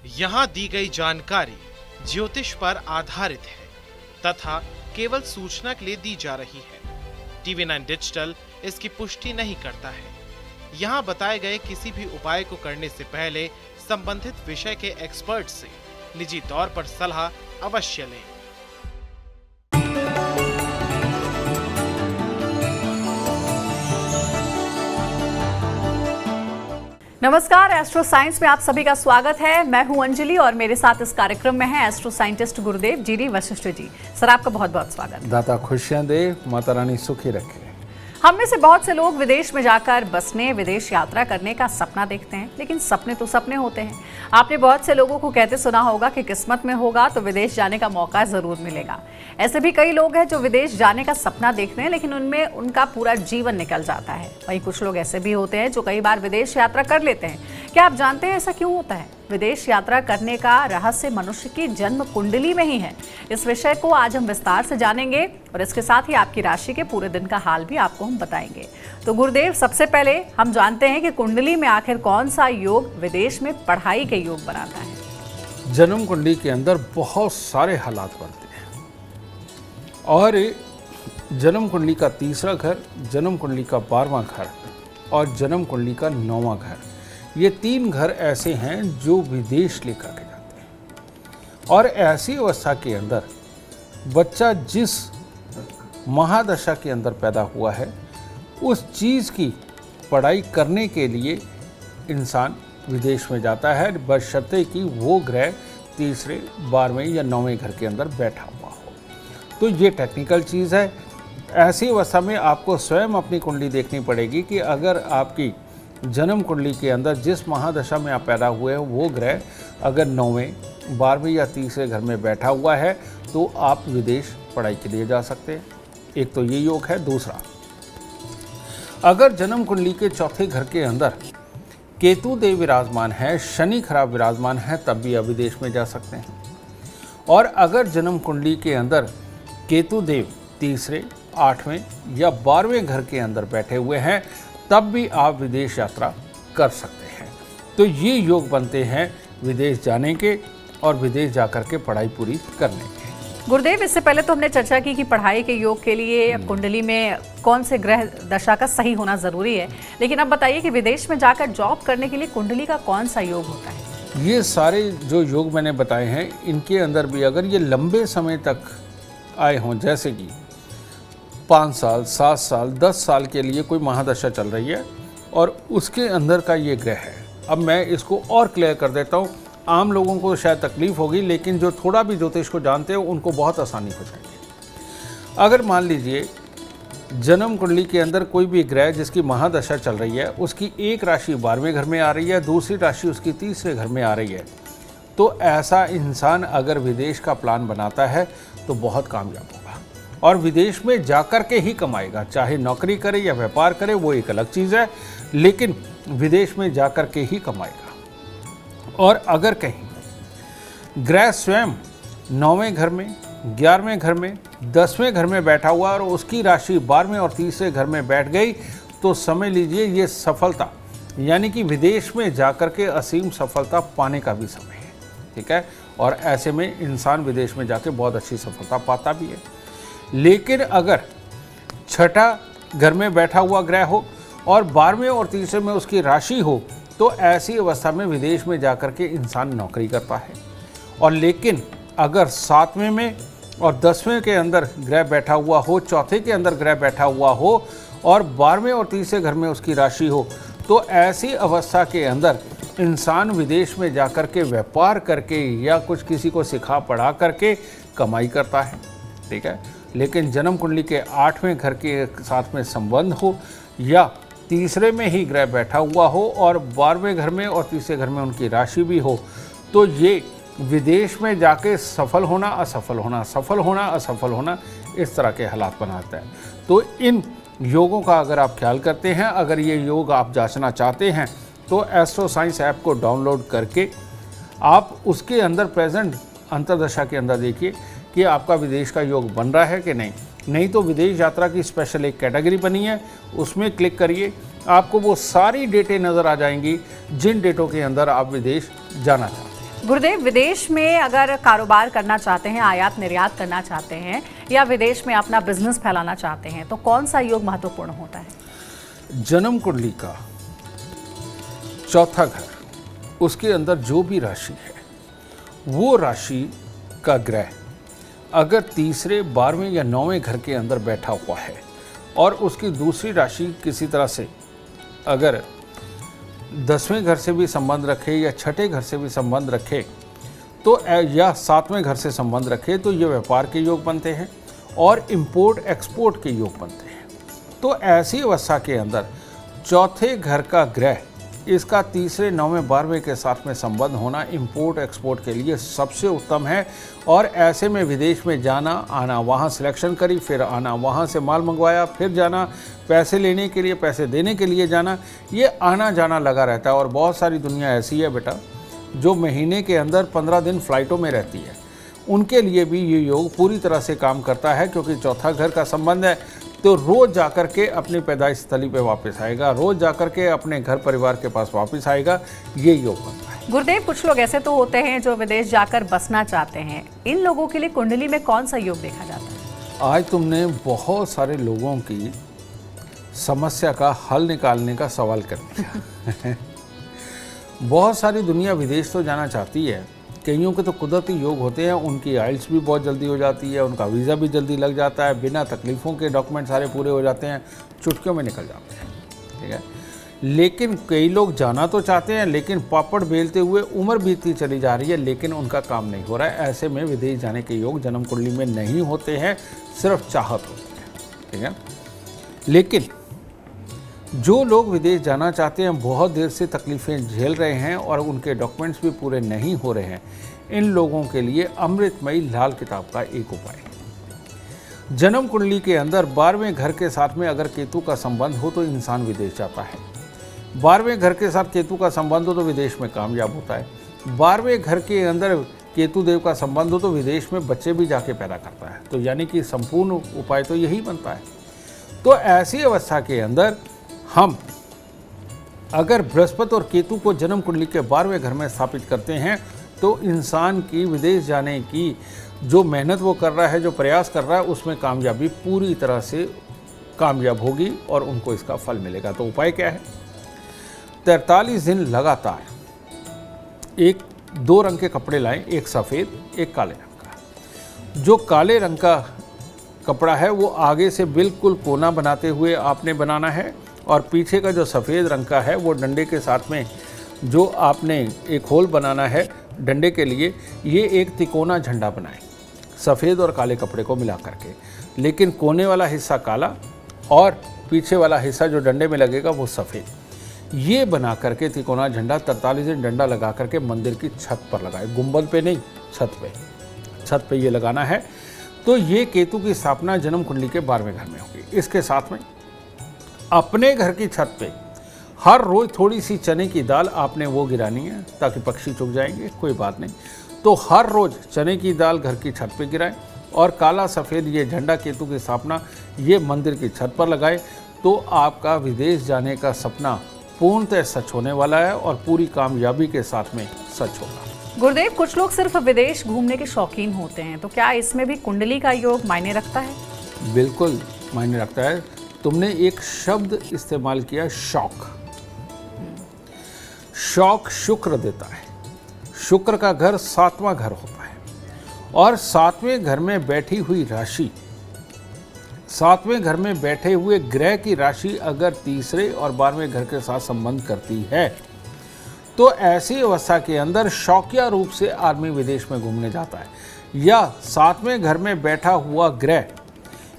यहाँ दी गई जानकारी ज्योतिष पर आधारित है तथा केवल सूचना के लिए दी जा रही है। TV9 डिजिटल इसकी पुष्टि नहीं करता है। यहाँ बताए गए किसी भी उपाय को करने से पहले संबंधित विषय के एक्सपर्ट से निजी तौर पर सलाह अवश्य लें। नमस्कार, एस्ट्रो साइंस में आप सभी का स्वागत है। मैं हूं अंजलि और मेरे साथ इस कार्यक्रम में हैं एस्ट्रो साइंटिस्ट गुरुदेव जी वशिष्ठ जी। सर, आपका बहुत बहुत स्वागत। दाता खुशियां दे, माता रानी सुखी रखे। हम में से बहुत से लोग विदेश में जाकर बसने, विदेश यात्रा करने का सपना देखते हैं, लेकिन सपने तो सपने होते हैं। आपने बहुत से लोगों को कहते सुना होगा कि किस्मत में होगा तो विदेश जाने का मौका जरूर मिलेगा। ऐसे भी कई लोग हैं जो विदेश जाने का सपना देखते हैं, लेकिन उनमें उनका पूरा जीवन निकल जाता है। वहीं कुछ लोग ऐसे भी होते हैं जो कई बार विदेश यात्रा कर लेते हैं। क्या आप जानते हैं ऐसा क्यों होता है? विदेश यात्रा करने का रहस्य मनुष्य की जन्म कुंडली में ही है। इस विषय को आज हम विस्तार से जानेंगे और इसके साथ ही आपकी राशि के पूरे दिन का हाल भी आपको हम बताएंगे। तो गुरुदेव, सबसे पहले हम जानते हैं कि कुंडली में आखिर कौन सा योग विदेश में पढ़ाई के योग बनाता है? जन्म कुंडली के अंदर बहुत सारे हालात बनते हैं और जन्म कुंडली का तीसरा घर, जन्म कुंडली का 12वां घर और जन्म कुंडली का 9वां घर, ये 3 घर ऐसे हैं जो विदेश लेकर के जाते हैं। और ऐसी अवस्था के अंदर बच्चा जिस महादशा के अंदर पैदा हुआ है उस चीज़ की पढ़ाई करने के लिए इंसान विदेश में जाता है, बशर्ते कि वो ग्रह तीसरे, 12वें या 9वें घर के अंदर बैठा हुआ हो। तो ये टेक्निकल चीज़ है। ऐसी अवस्था में आपको स्वयं अपनी कुंडली देखनी पड़ेगी कि अगर आपकी जन्म कुंडली के अंदर जिस महादशा में आप पैदा हुए हैं वो ग्रह अगर 9वें, 12वें या तीसरे घर में बैठा हुआ है तो आप विदेश पढ़ाई के लिए जा सकते हैं। एक तो ये योग है। दूसरा, अगर जन्म कुंडली के चौथे घर के अंदर केतु देव विराजमान है, शनि खराब विराजमान है, तब भी आप विदेश में जा सकते हैं। और अगर जन्म कुंडली के अंदर केतु देव तीसरे, 8वें या 12वें घर के अंदर बैठे हुए हैं तब भी आप विदेश यात्रा कर सकते हैं। तो ये योग बनते हैं विदेश जाने के और विदेश जाकर के पढ़ाई पूरी करने के। गुरुदेव, इससे पहले तो हमने चर्चा की कि पढ़ाई के योग के लिए कुंडली में कौन से ग्रह दशा का सही होना जरूरी है, लेकिन अब बताइए कि विदेश में जाकर जॉब करने के लिए कुंडली का कौन सा योग होता है? ये सारे जो योग मैंने बताए हैं इनके अंदर भी अगर ये लंबे समय तक आए हों, जैसे कि 5 साल, 7 साल, 10 साल के लिए कोई महादशा चल रही है और उसके अंदर का ये ग्रह है। अब मैं इसको और क्लियर कर देता हूँ, आम लोगों को शायद तकलीफ होगी, लेकिन जो थोड़ा भी ज्योतिष को जानते हो उनको बहुत आसानी हो जाएगी। अगर मान लीजिए जन्म कुंडली के अंदर कोई भी ग्रह जिसकी महादशा चल रही है, उसकी एक राशि 12वें घर में आ रही है, दूसरी राशि उसकी तीसरे घर में आ रही है, तो ऐसा इंसान अगर विदेश का प्लान बनाता है तो बहुत कामयाब होगा और विदेश में जाकर के ही कमाएगा। चाहे नौकरी करे या व्यापार करे वो एक अलग चीज़ है, लेकिन विदेश में जाकर के ही कमाएगा। और अगर कहीं ग्रह स्वयं 9वें घर में, 11वें घर में, 10वें घर में बैठा हुआ और उसकी राशि 12वें और तीसरे घर में बैठ गई तो समझ लीजिए ये सफलता, यानी कि विदेश में जाकर के असीम सफलता पाने का भी समय है। ठीक है, और ऐसे में इंसान विदेश में जाके बहुत अच्छी सफलता पाता भी है। लेकिन अगर छठा घर में बैठा हुआ ग्रह हो और 12वें और तीसरे में उसकी राशि हो तो ऐसी अवस्था में विदेश में जाकर के इंसान नौकरी करता है। और लेकिन अगर 7वें में और 10वें के अंदर ग्रह बैठा हुआ हो, चौथे के अंदर ग्रह बैठा हुआ हो और 12वें और तीसरे घर में उसकी राशि हो तो ऐसी अवस्था के अंदर इंसान विदेश में जाकर के व्यापार करके या कुछ किसी को सिखा पढ़ा करके कमाई करता है। ठीक है, लेकिन जन्म कुंडली के 8वें घर के साथ में संबंध हो या तीसरे में ही ग्रह बैठा हुआ हो और 12वें घर में और तीसरे घर में उनकी राशि भी हो तो ये विदेश में जाके सफल होना, असफल होना, सफल होना, असफल होना, इस तरह के हालात बनाता है। तो इन योगों का अगर आप ख्याल करते हैं, अगर ये योग आप जांचना चाहते हैं तो एस्ट्रो साइंस ऐप को डाउनलोड करके आप उसके अंदर प्रेजेंट अंतर्दशा के अंदर देखिए कि आपका विदेश का योग बन रहा है कि नहीं तो विदेश यात्रा की स्पेशल एक कैटेगरी बनी है, उसमें क्लिक करिए, आपको वो सारी डेटें नज़र आ जाएंगी जिन डेटों के अंदर आप विदेश जाना चाहते हैं। गुरुदेव, विदेश में अगर कारोबार करना चाहते हैं, आयात निर्यात करना चाहते हैं या विदेश में अपना बिजनेस फैलाना चाहते हैं तो कौन सा योग महत्वपूर्ण होता है? जन्म कुंडली का चौथा घर, उसके अंदर जो भी राशि है वो राशि का ग्रह अगर तीसरे, 12वें या 9वें घर के अंदर बैठा हुआ है और उसकी दूसरी राशि किसी तरह से अगर 10वें घर से भी संबंध रखे या छठे घर से भी संबंध रखे तो या 7वें घर से संबंध रखे तो ये व्यापार के योग बनते हैं और इंपोर्ट एक्सपोर्ट के योग बनते हैं। तो ऐसी अवस्था के अंदर चौथे घर का ग्रह, इसका तीसरे, 9वें, 12वें के साथ में संबंध होना इंपोर्ट एक्सपोर्ट के लिए सबसे उत्तम है। और ऐसे में विदेश में जाना आना, वहाँ सिलेक्शन करी, फिर आना, वहाँ से माल मंगवाया, फिर जाना, पैसे लेने के लिए, पैसे देने के लिए जाना, ये आना जाना लगा रहता है। और बहुत सारी दुनिया ऐसी है बेटा जो महीने के अंदर 15 दिन फ्लाइटों में रहती है, उनके लिए भी ये योग पूरी तरह से काम करता है क्योंकि चौथा घर का संबंध है। तो रोज़ जाकर के अपनी पैदाइश स्थली पे वापस आएगा, रोज़ जाकर के अपने घर परिवार के पास वापस आएगा, ये योग बनता है। गुरुदेव, कुछ लोग ऐसे तो होते हैं जो विदेश जाकर बसना चाहते हैं, इन लोगों के लिए कुंडली में कौन सा योग देखा जाता है? आज तुमने बहुत सारे लोगों की समस्या का हल निकालने का सवाल कर दिया। बहुत सारी दुनिया विदेश तो जाना चाहती है, कईयों के तो कुदरती योग होते हैं, उनकी आइल्स भी बहुत जल्दी हो जाती है, उनका वीज़ा भी जल्दी लग जाता है, बिना तकलीफ़ों के डॉक्यूमेंट सारे पूरे हो जाते हैं, चुटकियों में निकल जाते हैं, ठीक है। लेकिन कई लोग जाना तो चाहते हैं लेकिन पापड़ बेलते हुए उम्र बीतती चली जा रही है लेकिन उनका काम नहीं हो रहा है। ऐसे में विदेश जाने के योग जन्म कुंडली में नहीं होते हैं, सिर्फ चाहत होती है, ठीक है। लेकिन जो लोग विदेश जाना चाहते हैं, बहुत देर से तकलीफ़ें झेल रहे हैं और उनके डॉक्यूमेंट्स भी पूरे नहीं हो रहे हैं, इन लोगों के लिए अमृतमयी लाल किताब का एक उपाय। जन्म कुंडली के अंदर 12वें घर के साथ में अगर केतु का संबंध हो तो इंसान विदेश जाता है। 12वें घर के साथ केतु का संबंध हो तो विदेश में कामयाब होता है। 12वें घर के अंदर केतु देव का संबंध हो तो विदेश में बच्चे भी जाके पैदा करता है। तो यानी कि संपूर्ण उपाय तो यही बनता है। तो ऐसी अवस्था के अंदर हम अगर बृहस्पति और केतु को जन्म कुंडली के 12वें घर में स्थापित करते हैं तो इंसान की विदेश जाने की जो मेहनत वो कर रहा है, जो प्रयास कर रहा है, उसमें कामयाबी पूरी तरह से कामयाब होगी और उनको इसका फल मिलेगा। तो उपाय क्या है? 43 दिन लगातार एक 2 रंग के कपड़े लाएं, एक सफ़ेद एक काले रंग का। जो काले रंग का कपड़ा है वो आगे से बिल्कुल कोना बनाते हुए आपने बनाना है और पीछे का जो सफ़ेद रंग का है वो डंडे के साथ में जो आपने एक होल बनाना है डंडे के लिए, ये एक तिकोना झंडा बनाएं सफ़ेद और काले कपड़े को मिला करके, लेकिन कोने वाला हिस्सा काला और पीछे वाला हिस्सा जो डंडे में लगेगा वो सफ़ेद। ये बना करके तिकोना झंडा 43 दिन डंडा लगा करके मंदिर की छत पर लगाए, गुंबद पे नहीं, छत पे ये लगाना है। तो ये केतु की स्थापना जन्म कुंडली के 12वें घर में होगी। इसके साथ में अपने घर की छत पे हर रोज़ थोड़ी सी चने की दाल आपने वो गिरानी है ताकि पक्षी चुग जाएंगे, कोई बात नहीं। तो हर रोज़ चने की दाल घर की छत पे गिराएं और काला सफ़ेद ये झंडा केतु की स्थापना ये मंदिर की छत पर लगाएं। तो आपका विदेश जाने का सपना पूर्णतः सच होने वाला है और पूरी कामयाबी के साथ में सच होगा। गुरुदेव, कुछ लोग सिर्फ विदेश घूमने के शौकीन होते हैं, तो क्या इसमें भी कुंडली का योग मायने रखता है? बिल्कुल मायने रखता है। तुमने एक शब्द इस्तेमाल किया, शौक। शौक शुक्र देता है। शुक्र का घर 7वां घर होता है और 7वें घर में बैठी हुई राशि, 7वें घर में बैठे हुए ग्रह की राशि अगर तीसरे और 12वें घर के साथ संबंध करती है तो ऐसी अवस्था के अंदर शौकिया रूप से आदमी विदेश में घूमने जाता है। या 7वें घर में बैठा हुआ ग्रह,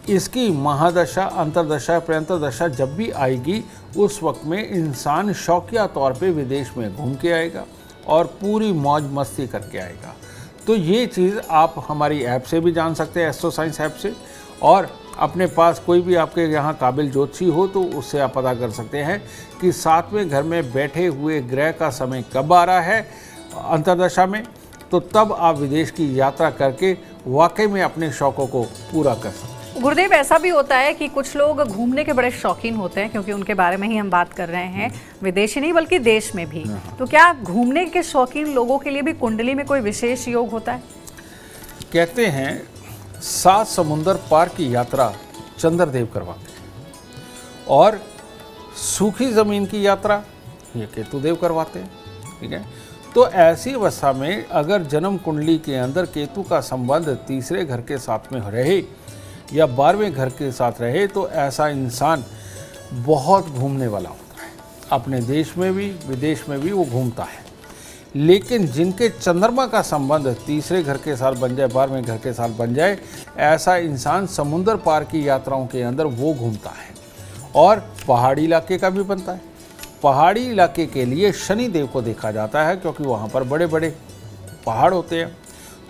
इसकी महादशा, अंतरदशा, प्रयंतरदशा जब भी आएगी उस वक्त में इंसान शौकिया तौर पे विदेश में घूम के आएगा और पूरी मौज मस्ती करके आएगा। तो ये चीज़ आप हमारी ऐप से भी जान सकते हैं, एस्ट्रो साइंस ऐप से, और अपने पास कोई भी आपके यहाँ काबिल ज्योतिषी हो तो उससे आप पता कर सकते हैं कि 7वें घर में बैठे हुए ग्रह का समय कब आ रहा है अंतरदशा में। तो तब आप विदेश की यात्रा करके वाकई में अपने शौकों को पूरा कर सकते हैं। गुरुदेव, ऐसा भी होता है कि कुछ लोग घूमने के बड़े शौकीन होते हैं, क्योंकि उनके बारे में ही हम बात कर रहे हैं, विदेशी नहीं बल्कि देश में भी। तो क्या घूमने के शौकीन लोगों के लिए भी कुंडली में कोई विशेष योग होता है? कहते हैं 7 समुंदर पार की यात्रा चंद्रदेव करवाते हैं और सूखी जमीन की यात्रा ये केतुदेव करवाते हैं। ठीक है, तो ऐसी अवस्था में अगर जन्म कुंडली के अंदर केतु का संबंध तीसरे घर के साथ में रहे या 12वें घर के साथ रहे तो ऐसा इंसान बहुत घूमने वाला होता है। अपने देश में भी विदेश में भी वो घूमता है। लेकिन जिनके चंद्रमा का संबंध तीसरे घर के साथ बन जाए, 12वें घर के साथ बन जाए, ऐसा इंसान समुद्र पार की यात्राओं के अंदर वो घूमता है। और पहाड़ी इलाके का भी बनता है। पहाड़ी इलाके के लिए शनि देव को देखा जाता है, क्योंकि वहाँ पर बड़े बड़े पहाड़ होते हैं।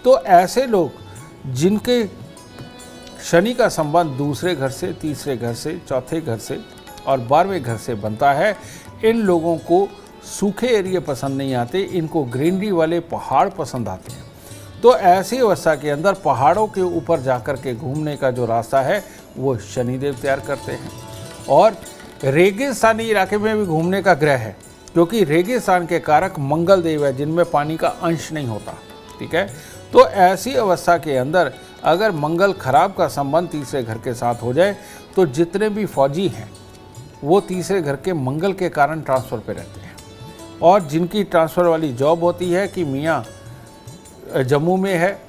तो ऐसे लोग जिनके शनि का संबंध दूसरे घर से, तीसरे घर से, चौथे घर से और 12वें घर से बनता है, इन लोगों को सूखे एरिया पसंद नहीं आते, इनको ग्रीनरी वाले पहाड़ पसंद आते हैं। तो ऐसी अवस्था के अंदर पहाड़ों के ऊपर जाकर के घूमने का जो रास्ता है वो शनिदेव तैयार करते हैं। और रेगिस्तानी इलाके में भी घूमने का ग्रह है, क्योंकि रेगिस्तान के कारक मंगल देव है, जिनमें पानी का अंश नहीं होता। ठीक है, तो ऐसी अवस्था के अंदर अगर मंगल खराब का संबंध तीसरे घर के साथ हो जाए तो जितने भी फौजी हैं वो तीसरे घर के मंगल के कारण ट्रांसफ़र पे रहते हैं। और जिनकी ट्रांसफ़र वाली जॉब होती है कि मियाँ जम्मू में है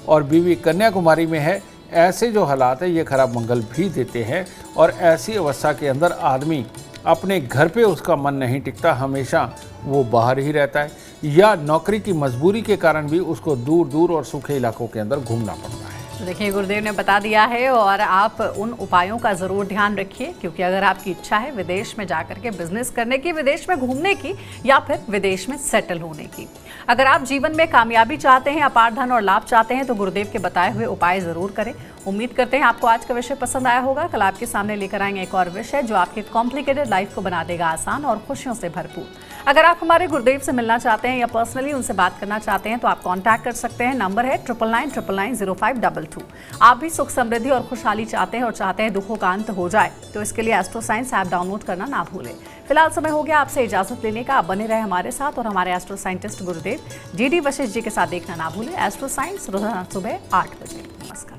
और बीवी कन्याकुमारी में है, ऐसे जो हालात है ये खराब मंगल भी देते हैं। और ऐसी अवस्था के अंदर आदमी अपने घर पे उसका मन नहीं टिकता, हमेशा वो बाहर ही रहता है, या नौकरी की मजबूरी के कारण भी उसको दूर दूर और सूखे इलाकों के अंदर घूमना पड़ता है। तो देखिए, गुरुदेव ने बता दिया है और आप उन उपायों का ज़रूर ध्यान रखिए, क्योंकि अगर आपकी इच्छा है विदेश में जाकर के बिजनेस करने की, विदेश में घूमने की या फिर विदेश में सेटल होने की, अगर आप जीवन में कामयाबी चाहते हैं, अपार धन और लाभ चाहते हैं, तो गुरुदेव के बताए हुए उपाय ज़रूर करें। उम्मीद करते हैं आपको आज का विषय पसंद आया होगा। कल आपके सामने लेकर आएंगे एक और विषय जो आपकी कॉम्प्लिकेटेड लाइफ को बना देगा आसान और खुशियों से भरपूर। अगर आप हमारे गुरुदेव से मिलना चाहते हैं या पर्सनली उनसे बात करना चाहते हैं तो आप कांटेक्ट कर सकते हैं। नंबर है 9999990522। आप भी सुख समृद्धि और खुशहाली चाहते हैं और चाहते हैं दुखों का अंत हो जाए, तो इसके लिए एस्ट्रो साइंस ऐप डाउनलोड करना ना भूलें। फिलहाल समय हो गया आपसे इजाजत लेने का। आप बने रहे हमारे साथ और हमारे एस्ट्रो साइंटिस्ट गुरुदेव GD वशिष्ठ जी के साथ देखना ना भूलें एस्ट्रो साइंस रोजाना सुबह 8 बजे। नमस्कार।